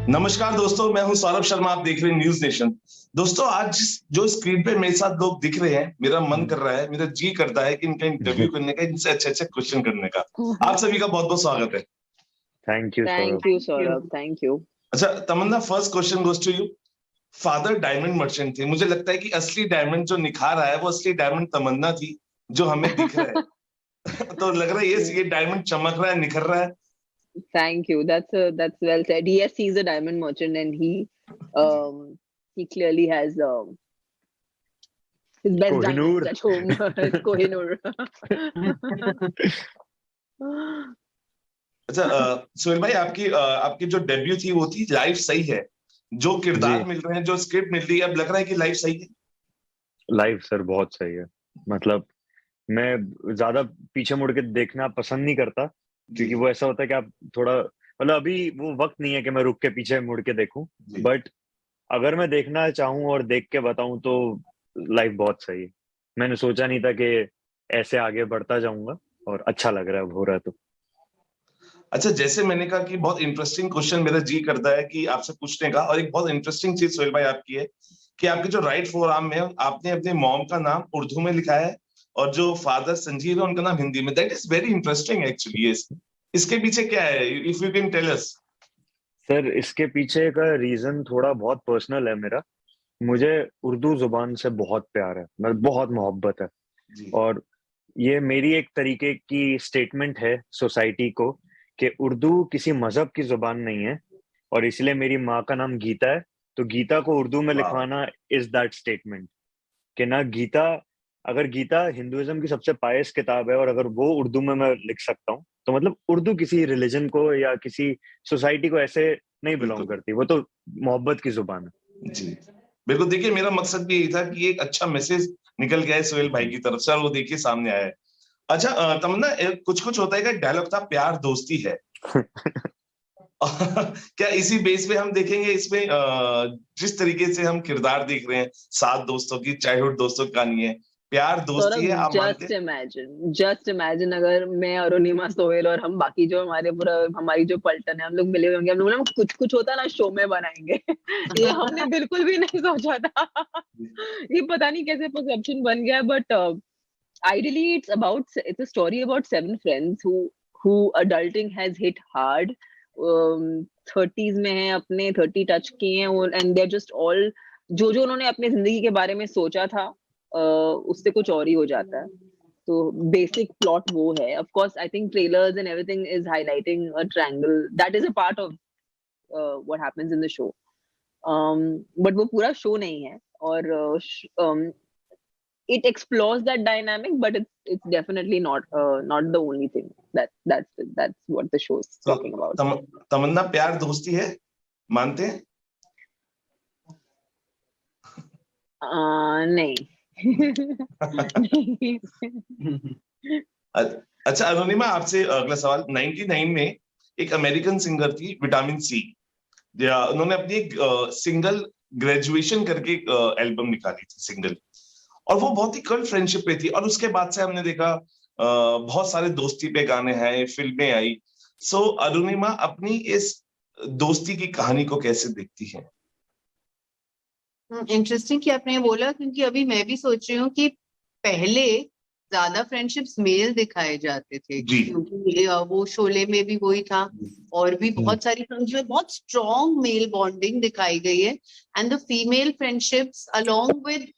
नमस्कार दोस्तों, मैं हूं सौरभ शर्मा। आप देख रहे हैं न्यूज नेशन। दोस्तों, आज जो स्क्रीन पे मेरे साथ लोग दिख रहे हैं, मेरा मन कर रहा है, मेरा जी करता है कि इनका इंटरव्यू करने का, इनसे अच्छे अच्छे क्वेश्चन करने का। आप सभी का बहुत बहुत स्वागत है। Thank you Thank you, Saurabh. Thank you. अच्छा Tamanna, first question goes to you. Father diamond merchant थे। मुझे लगता है कि असली डायमंड जो निखार आया है वो असली डायमंड तमन्ना थी, जो हमें दिख रहा है। तो लग रहा है ये डायमंड चमक रहा है, निखर रहा है। Thank you. That's well said. Yes, he's a diamond merchant, and he clearly has his best Kohinoor. diamonds at home. His Kohinoor. अच्छा सोहेल भाई, आपकी जो डेब्यू थी वो थी लाइफ सही है। जो किरदार मिल रहे हैं, जो स्क्रिप्ट मिल रही है, अब लग रहा है कि लाइफ सही है। लाइफ सर बहुत सही है। मतलब मैं ज्यादा पीछे मुड़ के देखना पसंद नहीं करता, क्योंकि वो ऐसा होता है कि आप थोड़ा मतलब अभी वो वक्त नहीं है कि मैं रुक के पीछे मुड़ के देखूं। बट अगर मैं देखना चाहूं और देख के बताऊं तो लाइफ बहुत सही है। मैंने सोचा नहीं था कि ऐसे आगे बढ़ता जाऊंगा, और अच्छा लग रहा है, हो रहा है तो। अच्छा, जैसे मैंने कहा कि बहुत इंटरेस्टिंग क्वेश्चन मेरा जी करता है कि आपसे पूछने का, और एक बहुत इंटरेस्टिंग चीज सोहेल भाई आपकी है कि आपके जो राइट फोर आर्म में आपने अपने मॉम का नाम उर्दू में लिखा है, और जो फादर संजीव है उनका नाम हिंदी में। That is very interesting actually. इसके पीछे क्या है, if you can tell us. Sir इसके पीछे का रीजन थोड़ा बहुत पर्सनल है मेरा। मुझे उर्दू जुबान से बहुत प्यार है, मतलब बहुत मोहब्बत है। और ये मेरी एक तरीके की स्टेटमेंट है सोसाइटी को कि उर्दू किसी मजहब की जुबान नहीं है, और इसलिए मेरी माँ का नाम गीता है, तो गीता को उर्दू में लिखवाना इज दैट स्टेटमेंट। कि ना गीता, अगर गीता हिंदुइज्म की सबसे पायस किताब है और अगर वो उर्दू में मैं लिख सकता हूँ, तो मतलब उर्दू किसी रिलीजन को या किसी सोसाइटी को ऐसे नहीं बिलोंग करती, वो तो मोहब्बत की जुबान है। जी बिल्कुल। देखिए, मेरा मकसद भी यही था कि एक अच्छा मैसेज निकल गया है सोहेल भाई की तरफ से, और वो देखिए सामने आया है। अच्छा तमन्ना, कुछ कुछ होता है कि डायलॉग था प्यार दोस्ती है। क्या इसी बेस पे हम देखेंगे इसमें, जिस तरीके से हम किरदार देख रहे हैं, 7 दोस्तों की, चाइल्डहुड दोस्तों की कहानी है, प्यार दोस्ती है, आप मानते हैं? जस्ट इमेजिन अगर मैं, अरुणिमा, सोहेल और हम बाकी जो हमारी जो पलटन है, हम लोग मिले हुए होंगे, हम लोग ना कुछ कुछ होता ना शो में बनाएंगे। ये हमने बिल्कुल भी नहीं सोचा था। ये पता नहीं कैसे परसेप्शन बन गया, but ideally it's a story about 7 friends who adulting has hit hard. 30s में है, अपने 30 टच किए हैं, and they're just all जो उन्होंने अपने जिंदगी के बारे में सोचा था उससे कुछ और ही हो जाता है। तो बेसिक प्लॉट वो है। Of course I think trailers and everything is highlighting a triangle that is a part of what happens in the show, but वो पूरा शो नहीं है। और it explores that dynamic, but it's definitely not the only thing. That's what the show is talking about. तमन्ना, प्यार दोस्ती है, मानते हैं? नहीं। अच्छा अरुणिमा, आपसे अगला सवाल। 99 में एक अमेरिकन सिंगर थी विटामिन सी, उन्होंने अपनी एक सिंगल ग्रेजुएशन करके एल्बम निकाली थी, सिंगल, और वो बहुत ही कल्ट फ्रेंडशिप पे थी। और उसके बाद से हमने देखा बहुत सारे दोस्ती पे गाने हैं, फिल्में आई। सो अरुणिमा अपनी इस दोस्ती की कहानी को कैसे देखती है? इंटरेस्टिंग कि आपने ये बोला, क्योंकि अभी मैं भी सोच रही हूँ कि पहले ज्यादा फ्रेंडशिप्स मेल दिखाए जाते थे, क्योंकि वो शोले में भी वही था, और भी बहुत सारी फिल्म्स में बहुत स्ट्रॉन्ग मेल बॉन्डिंग दिखाई गई है। And the female friendships along with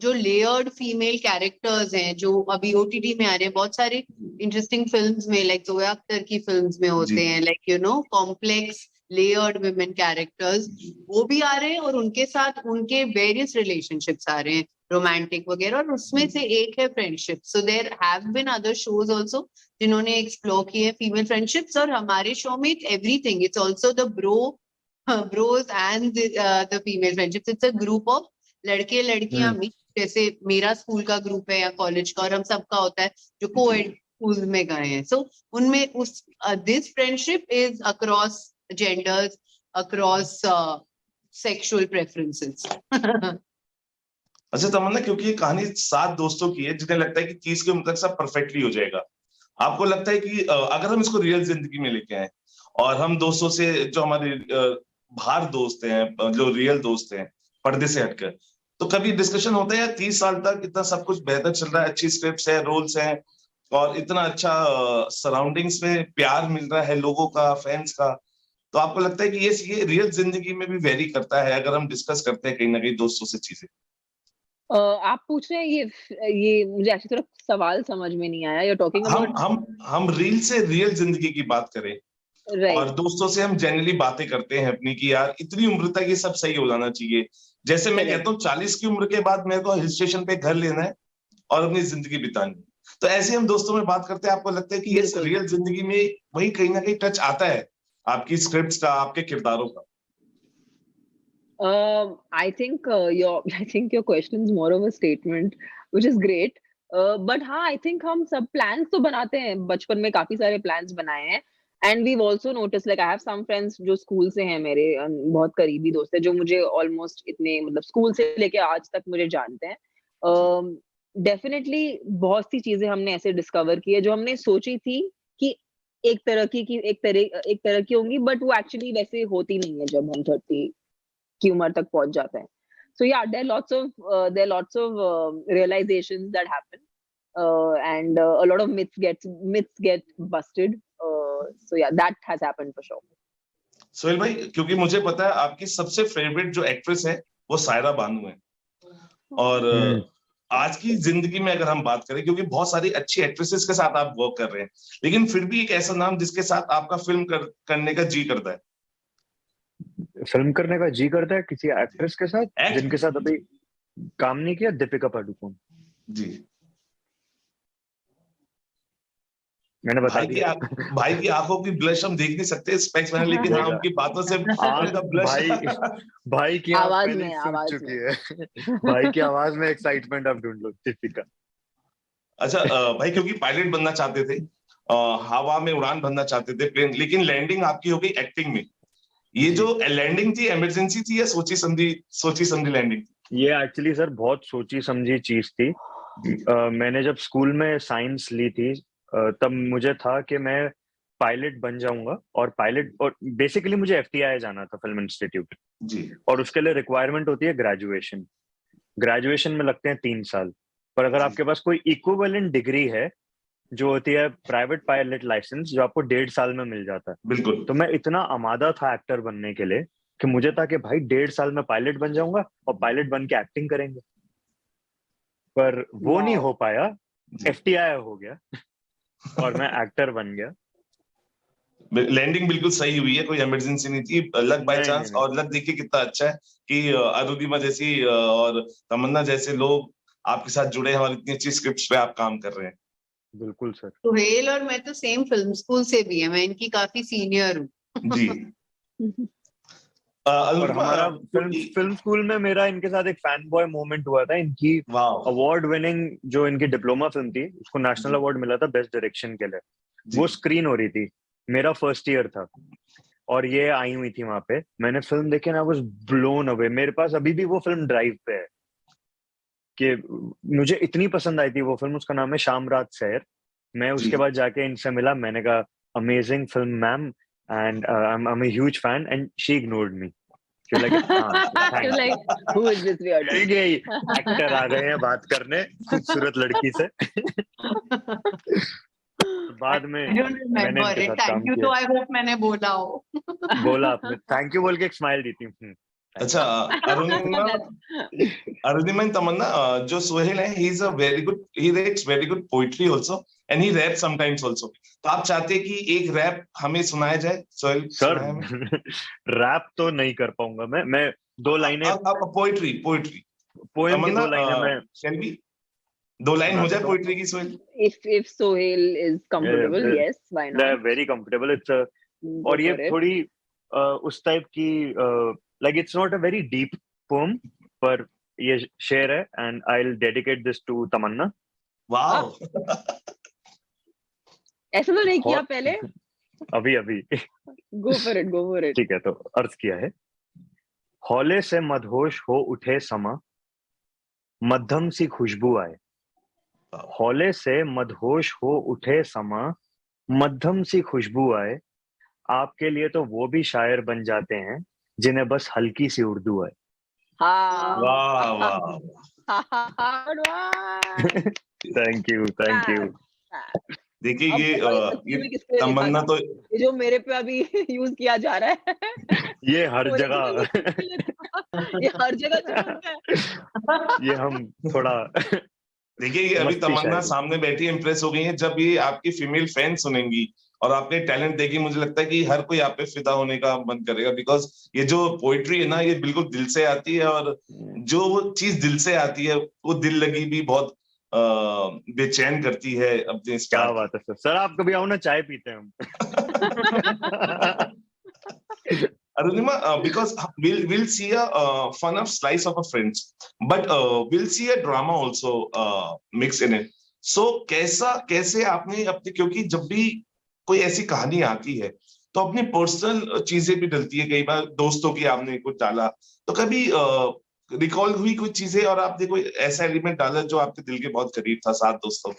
जो लेयर्ड फीमेल कैरेक्टर्स हैं, जो अभी ओटीटी में आ रहे हैं, बहुत सारे इंटरेस्टिंग फिल्म्स में, लाइक जोया अख्तर की फिल्म्स में होते हैं, like you know complex layered women characters, वो भी आ रहे हैं, और उनके साथ उनके वेरियस रिलेशनशिप्स आ रहे हैं, रोमांटिक वगैरह, और उसमें से एक है friendship. So there have been other shows also जिन्होंने एक्सप्लोर किए फीमेल फ्रेंडशिप्स, और हमारे शो में it's everything, it's also the bros and the female friendships. It's a group of लड़के लड़कियां, जैसे मेरा स्कूल का ग्रुप है या कॉलेज का, और हम सबका होता है जो कोएड स्कूल में गए हैं। सो उनमें उस this friendship is across genders, across sexual preferences. अच्छा तमन्ना, क्योंकि ये कहानी 7 दोस्तों की है जिन्हें लगता है कि 30 के उम्र तक सब परफेक्टली हो जाएगा, आपको लगता है कि अगर हम इसको रियल जिंदगी में लेके आए और हम दोस्तों से जो हमारे बाहर दोस्त हैं, जो रियल दोस्त हैं, पर्दे से हटकर, तो कभी डिस्कशन होता है यार 30 साल तक इतना सब कुछ बेहतर चल रहा है, अच्छी स्क्रिप्ट्स है, रोल्स हैं, और इतना अच्छा सराउंडिंग्स में प्यार मिल रहा है लोगों का, फैंस का, तो आपको लगता है कि ये रियल जिंदगी में भी वेरी करता है अगर हम डिस्कस करते हैं कहीं ना कहीं दोस्तों से चीजें? आप पूछ रहे हैं ये मुझे एक्चुअली थोड़ा सवाल समझ में नहीं आया। यू आर टॉकिंग हम अबाउट हम हम रील से रियल जिंदगी की बात करें, और राइट, दोस्तों से हम जनरली बातें करते हैं अपनी कि यार इतनी उम्र तक ये सब सही हो जाना चाहिए। जैसे मैं करेक्ट, कहता हूँ 40 की उम्र के बाद मेरे को हिल स्टेशन पे घर लेना है और अपनी जिंदगी बितानी है। तो ऐसे हम दोस्तों में बात करते हैं, आपको लगता है कि ये बिल्कुल। रियल जिंदगी में वही कहीं ना कहीं टच आता है आपकी स्क्रिप्ट्स का, आपके किरदारों का? I think your question is more of a statement, which is great. But हाँ, I think हम सब plans तो बनाते हैं, बचपन में काफी सारे plans बनाए हैं, and we've also noticed, like I have some friends जो स्कूल से हैं मेरे, बहुत करीबी दोस्त हैं जो मुझे almost इतने मतलब स्कूल से लेके आज तक मुझे जानते हैं। डेफिनेटली बहुत सी चीजें हमने ऐसे डिस्कवर की है जो हमने सोची थी कि एक तरह की होंगी, बट वो एक्चुअली वैसे होती नहीं है जब हम 30 की उम्र तक पहुंच जाते हैं। So yeah, there are lots of realizations that happen, and a lot of myths get busted. So yeah, that has happened for sure. Sohail भाई, क्योंकि मुझे पता है आपकी सबसे फेवरेट जो एक्ट्रेस है वो सायरा बानू है, और आज की जिंदगी में अगर हम बात करें, क्योंकि बहुत सारी अच्छी एक्ट्रेसेस के साथ आप वर्क कर रहे हैं, लेकिन फिर भी एक ऐसा नाम जिसके साथ आपका फिल्म करने का जी करता है? फिल्म करने का जी करता है किसी एक्ट्रेस के साथ एक्ट जिनके साथ अभी काम नहीं किया? दीपिका पादुकोण। जी। मैंने बता भाई दिया। भाई की आंखों की ब्लश हम देख नहीं सकते स्पेक्स में, लेकिन हाँ, देखा उनकी बातों से आंख, उनका ब्लश भाई की आंख आवाज पहले में, ही सूख आवाज चुकी में। है। भाई की आवाज में एक्साइटमेंट आप ढूंढ लो, दीपिका। अच्छा, भाई क्योंकि पायलट बनना चाहते थे, हवा में उड़ान भरना चाहते थे प्लेन, लेकिन लैंडिंग आपकी हो गई एक्टिंग में। ये जी। जो लैंडिंग थी इमरजेंसी थी या सोची समझी लैंडिंग थी? ये एक्चुअली सर बहुत सोची समझी चीज थी। मैंने जब स्कूल में साइंस ली थी, तब मुझे था कि मैं पायलट बन जाऊंगा, और बेसिकली मुझे एफटीआई जाना था, फिल्म इंस्टीट्यूट, जी और उसके लिए रिक्वायरमेंट होती है ग्रेजुएशन में लगते हैं 3 साल। पर अगर जी, आपके पास कोई इक्विवेलेंट डिग्री है जो होती है प्राइवेट पायलट लाइसेंस, जो आपको 1.5 साल में मिल जाता है, बिल्कुल। तो मैं इतना आमादा था एक्टर बनने के लिए कि मुझे था कि भाई 1.5 साल में पायलट बन जाऊंगा और पायलट बन के एक्टिंग करेंगे। पर वो नहीं Wow. हो पाया, जी, एफटीआई हो गया और मैं एक्टर बन गया। लैंडिंग बिल्कुल सही हुई है, कोई इमरजेंसी नहीं थी, लक बाय नहीं नहीं चांस। नहीं, और लक देखिए कितना अच्छा है कि अरुणिमा जैसी और तमन्ना जैसे लोग आपके साथ जुड़े हैं और इतनी अच्छी स्क्रिप्ट्स पे आप काम कर रहे हैं। बिल्कुल सर। सुहेल और मैं तो सेम फिल्म स्कूल से भी है, मैं इनकी काफी सीनियर हूँ। जी। और अनुपमा, हमारा फिल्म स्कूल में मेरा इनके साथ एक फैन बॉय मोमेंट हुआ था। इनकी वाह, अवार्ड विनिंग जो इनकी डिप्लोमा फिल्म थी, उसको नेशनल जी अवार्ड मिला था बेस्ट डायरेक्शन के लिए। जी, वो स्क्रीन हो रही थी, मेरा फर्स्ट ईयर था, और ये आई हुई थी वहां पे। मैंने फिल्म देखी ना, आई वाज ब्लोन अवे। मेरे पास अभी भी वो फिल्म ड्राइव पे है कि मुझे इतनी पसंद आई थी वो फिल्म। उसका नाम है शाम रात सैर। मैं जी। उसके बाद जाके इनसे मिला, मैंने कहा amazing film ma'am, and I am a huge fan, and she ignored me. She like हाँ You're thank you. like, who is this weirdo? यही एक्टर आ गए हैं बात करने खूबसूरत लड़की से। बाद में I don't मैंने remember इनके it. साथ Thank काम you किया। तो I hope मैंने बोला हो। बोला आपने, थैंक यू बोल के एक स्माइल दी थी। अच्छा, अरुणिमा, That's अरुणिमा एंड तमन्ना, जो सोहेल है, he is a very good, he writes very good poetry also, and he rap sometimes also. तो आप चाहते हैं कि एक रैप हमें सुनाया जाए? सोहेल, सर सुनाए हमें। रैप तो नहीं कर पाऊंगा मैं 2 लाइनें, आप पोइट्री पोइट्री पोएम की तमन्ना, 2 लाइनें मैं शैल बी 2 लाइन सुना हो जाए देता हूँ। पोइट्री की, Sohail? if Sohail is comfortable, yes, why not? Very comfortable it's. Go और ये for it. थोड़ी उस टाइप की, like it's not a very deep poem, पर ये शेर है, and I will dedicate this to Tamanna. Wow. ऐसा तो नहीं किया और पहले? अभी अभी Go for it, go for it. ठीक है, तो अर्ज किया है। हौले से मदहोश हो उठे समा, मध्यम सी खुशबू आए। हौले से मदहोश हो उठे समा, मध्यम सी खुशबू आए। आपके लिए तो वो भी शायर बन जाते हैं जिन्हें बस हल्की सी उर्दू है। हाँ वाह वाह। Thank you, thank you. देखिए अब ये बताओ ये ये किसने लिखा तमन्ना था? तो ये जो मेरे पे अभी यूज किया जा रहा है ये हर मुझे जगह तो ये किसने लिखा? ये हर जगह चिपकता है। ये हम थोड़ा देखिए ये अभी मस्ती तमन्ना शायरी। सामने बैठी इम्प्रेस हो गई है। जब ये आपकी फीमेल फैन सुनेंगी और आपके टैलेंट देगी, मुझे लगता है कि हर कोई आप पे फिदा होने का मन करेगा, बिकॉज ये जो पोइट्री है ना, ये बिल्कुल दिल से आती है, और जो वो चीज दिल से आती है वो दिल लगी भी बहुत बेचैन करती है अपने क्या स्टार बात है सर। सर आप कभी आओ ना, चाय पीते हैं हम। Arunima, because we'll see a fun of slice of a friends, but we'll see a drama also mix in it. So कैसे आपने अपने, क्योंकि जब भी कोई ऐसी कहानी आती है तो अपनी पर्सनल चीजें भी डलती है, कई बार दोस्तों की आपने कुछ डाला, तो कभी रिकॉल हुई कुछ चीजें और आपने कोई ऐसा एलिमेंट डाला जो आपके दिल के बहुत करीब था साथ दोस्तों?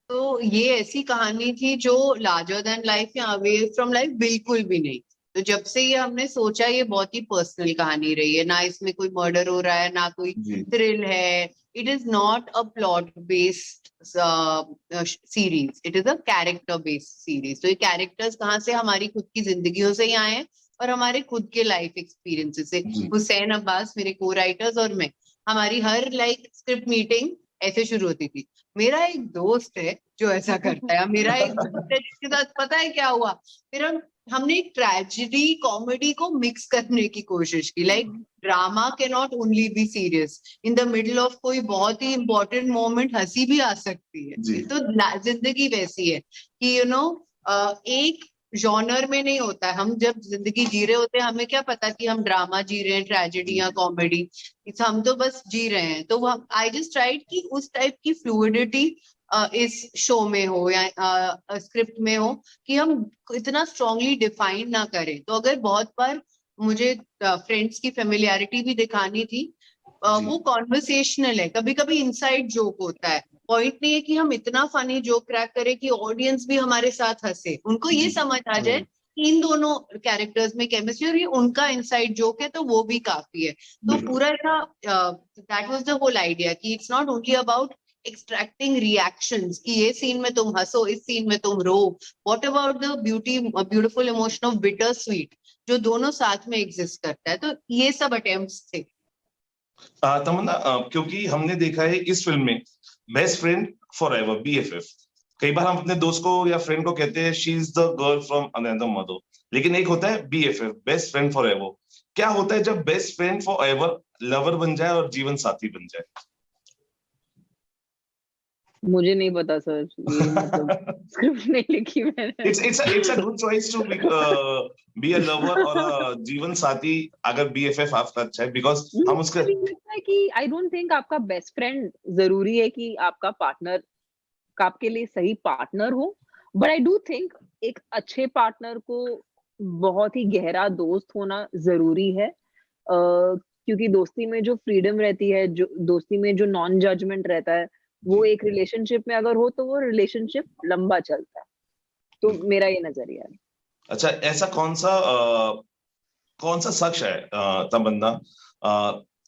तो ये ऐसी कहानी थी जो लार्जर देन लाइफ या अवे फ्रॉम लाइफ बिल्कुल भी नहीं। तो जब से ये हमने सोचा, ये बहुत ही पर्सनल कहानी रही है ना, इसमें कोई मर्डर हो रहा है ना कोई थ्रिल है। It is not a plot based series, it is a character based series. तो ये कैरेक्टर्स कहाँ से, हमारी खुद की जिंदगियों से ही आए हैं और हमारे खुद के लाइफ एक्सपीरियंसेस से। हुसैन अब्बास मेरे को राइटर्स और मैं, हमारी हर स्क्रिप्ट मीटिंग ऐसे शुरू होती थी, मेरा एक दोस्त है जो ऐसा करता है, मेरा एक दोस्त है जिसके साथ पता है क्या हुआ। फिर हमने एक ट्रेजेडी कॉमेडी को मिक्स करने की कोशिश की। Drama can not only be serious, in the middle of कोई बहुत ही इंपॉर्टेंट मोमेंट हंसी भी आ सकती है। तो जिंदगी वैसी है कि एक जॉनर में नहीं होता है। हम जब जिंदगी जी रहे होते हैं, हमें क्या पता कि हम ड्रामा जी रहे हैं, ट्रेजेडी या कॉमेडी, हम तो बस जी रहे हैं। तो आई जस्ट ट्राइड कि उस टाइप की फ्लूइडिटी इस शो में हो या स्क्रिप्ट में हो, कि हम इतना स्ट्रांगली डिफाइन ना करें। तो अगर बहुत बार मुझे फ्रेंड्स की फेमिलियरिटी भी दिखानी थी, वो कॉन्वर्सेशनल है, कभी कभी इनसाइड जोक होता है। पॉइंट नहीं है कि हम इतना फनी जोक क्रैक करें कि ऑडियंस भी हमारे साथ हंसे, उनको ये समझ आ जाए कि इन दोनों कैरेक्टर्स में केमिस्ट्री, और ये उनका इनसाइड जोक है, तो वो भी काफी है। तो पूरा that was the whole idea कि it's not only about extracting reactions कि ये सीन में तुम हंसो, इस सीन में तुम रो। What about the beautiful emotion of bitter sweet, जो दोनों साथ में एग्जिस्ट करता है। तो ये सब अटेम्प्ट्स थे। तमन्ना, क्योंकि हमने देखा है इस फिल्म में best friend for ever, BFF, कई बार हम अपने दोस्त को या फ्रेंड को कहते हैं she is the girl from another mother, लेकिन एक होता है BFF, best friend for ever. क्या होता है जब best friend for ever lover बन जाए और जीवन साथी बन जाए? मुझे नहीं पता सर, ये मतलब स्क्रिप्ट नहीं लिखी मैंने। it's a good choice to be a lover और a जीवन साथी अगर BFF आपका अच्छा है, बिकॉज हम उसका मुझे लगता है कि आई डोंट थिंक आपका बेस्ट फ्रेंड जरूरी है कि आपका पार्टनर आपके लिए सही पार्टनर हो, बट आई डू थिंक एक अच्छे पार्टनर को बहुत ही गहरा दोस्त होना जरूरी है, क्योंकि दोस्ती में जो फ्रीडम रहती है, जो दोस्ती में जो नॉन जजमेंट रहता है, वो एक रिलेशनशिप में अगर हो तो वो रिलेशनशिप लंबा चलता है। तो मेरा ये नजरिया है। अच्छा, ऐसा कौन सा शख्स है तमन्ना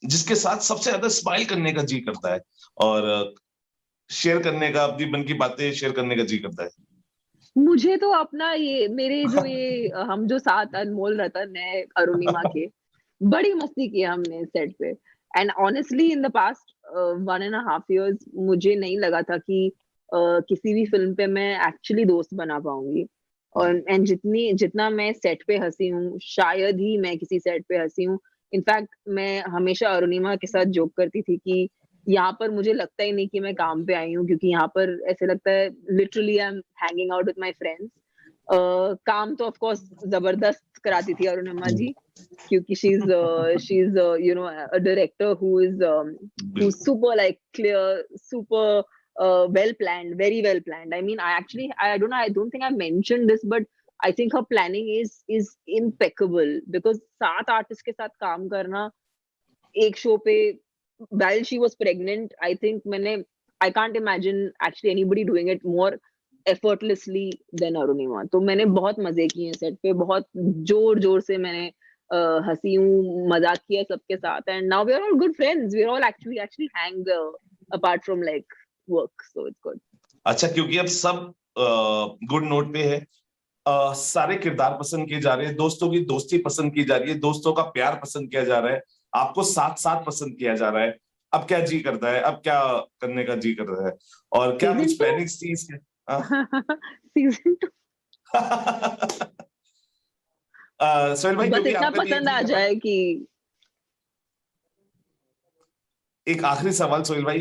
जिसके साथ सबसे ज्यादा स्माइल करने का जी करता है और शेयर करने का, अपनी मन की बातें शेयर करने का जी करता है? मुझे तो अपना ये मेरे जो ये हम जो साथ अनमोल रतन है अरुणिमा के, बड़ी मस्ती की हमने सेट पे। And honestly in the past 1.5 years मुझे नहीं लगा था कि किसी भी फिल्म पे मैं एक्चुअली दोस्त बना पाऊंगी। और एंड जितना मैं सेट पे हंसी हूँ, शायद ही मैं किसी सेट पे हंसी हूँ। इनफैक्ट मैं हमेशा अरुणिमा के साथ जोक करती थी कि यहाँ पर मुझे लगता ही नहीं कि मैं काम पे आई हूँ, क्योंकि यहाँ पर ऐसे लगता है literally I am hanging out with my friends. काम तो ऑफ कोर्स जबरदस्त कराती थी अरुणिमा जी, क्योंकि she is you know a director who is super like clear, super well planned, very well planned. I mean, I don't know, I don't think I mentioned this, but I think her planning is impeccable, because 7 artist के साथ काम करना एक show पे while she was pregnant, I think I can't imagine actually anybody doing it more effortlessly than Arunima. तो मैंने बहुत मजे किए सेट पे, बहुत जोर जोर से मैंने हंसी हूँ, मजाक किया सबके साथ, and now we are all good friends, we are all actually hang apart from like work, so it's good. अच्छा, क्योंकि अब सब गुड नोट पे है, सारे किरदार पसंद किए जा रहे हैं, दोस्तों की दोस्ती पसंद की जा रही है, दोस्तों का प्यार पसंद किया जा रहा है, आपको साथ साथ पसंद किया जा रहा है, अब क्या जी करता है, अब क्या करने का जी कर रहा है, और क्या कुछ प्लानिंग्स थी इसके? सीजन 2 सोहेल भाई, बस क्योंकि इतना आपका पसंद आ जाए कि एक आखिरी सवाल सोहेल भाई,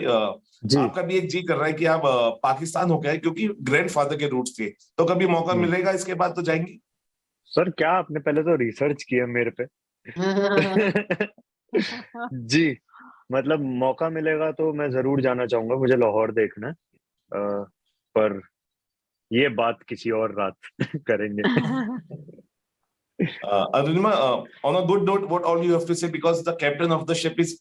जी आपका भी एक जी कर रहा है कि आप पाकिस्तान हो गए, क्योंकि ग्रैंडफादर के रूट्स थे, तो कभी मौका मिलेगा इसके बाद तो जाएंगे? सर, क्या आपने पहले तो रिसर्च किया मेरे पे? जी, मतलब मौका मिलेगा तो मैं जरूर जाना चाहूंगा, मुझे लाहौर देखना है, पर ये बात किसी और रात करेंगे। Arunima, on a good note, what all you have to say, because the captain of the ship is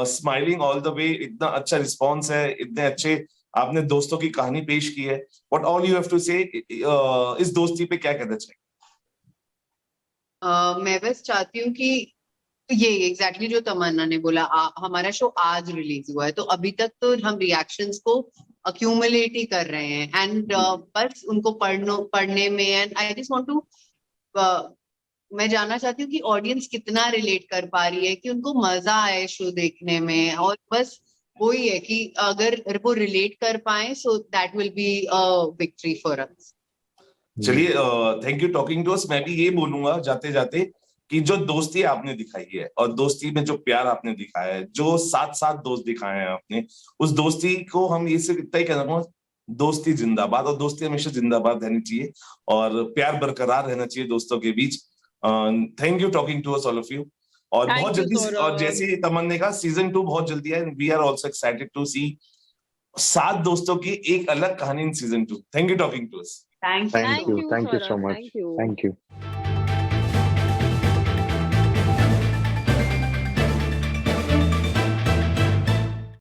smiling all the way, इतना अच्छा रिस्पॉन्स है, इतने अच्छे आपने दोस्तों की कहानी पेश की है, what all you have to say, इस दोस्ती पे क्या कहना चाहिए? मैं बस चाहती हूँ कि ये एग्जैक्टली जो तमन्ना ने बोला, हमारा शो आज रिलीज हुआ है, तो अभी तक तो हम रिएक्शंस को अक्यूमुलेट ही कर रहे हैं, एंड बस उनको पढ़ने में, and I just want to, मैं जानना चाहती हूँ कि ऑडियंस कितना रिलेट कर पा रही है, कि उनको मजा आए शो देखने में, और बस वही है कि अगर वो रिलेट कर पाए, so that will be a victory for us. चलिए, thank you talking to us. मैं भी ये बोलूंगा जाते जाते कि जो दोस्ती आपने दिखाई है, और दोस्ती में जो प्यार आपने दिखाया है, जो साथ साथ दोस्त दिखाए हैं आपने, उस दोस्ती को हम ये सिर्फ इतना ही कहना चाहूंगा, दोस्ती जिंदाबाद, और दोस्ती हमेशा जिंदाबाद रहनी चाहिए, और प्यार बरकरार रहना चाहिए दोस्तों के बीच। Thank you talking to us all of you, और Thank बहुत you, जल्दी, और Saurabh. जैसे तमन्ने का सीजन 2 बहुत जल्दी है, we are also excited to see 7 दोस्तों की एक अलग कहानी in season 2। Thank you talking to us. Thank thank you you, so Saurabh. much, Thank you. Thank you.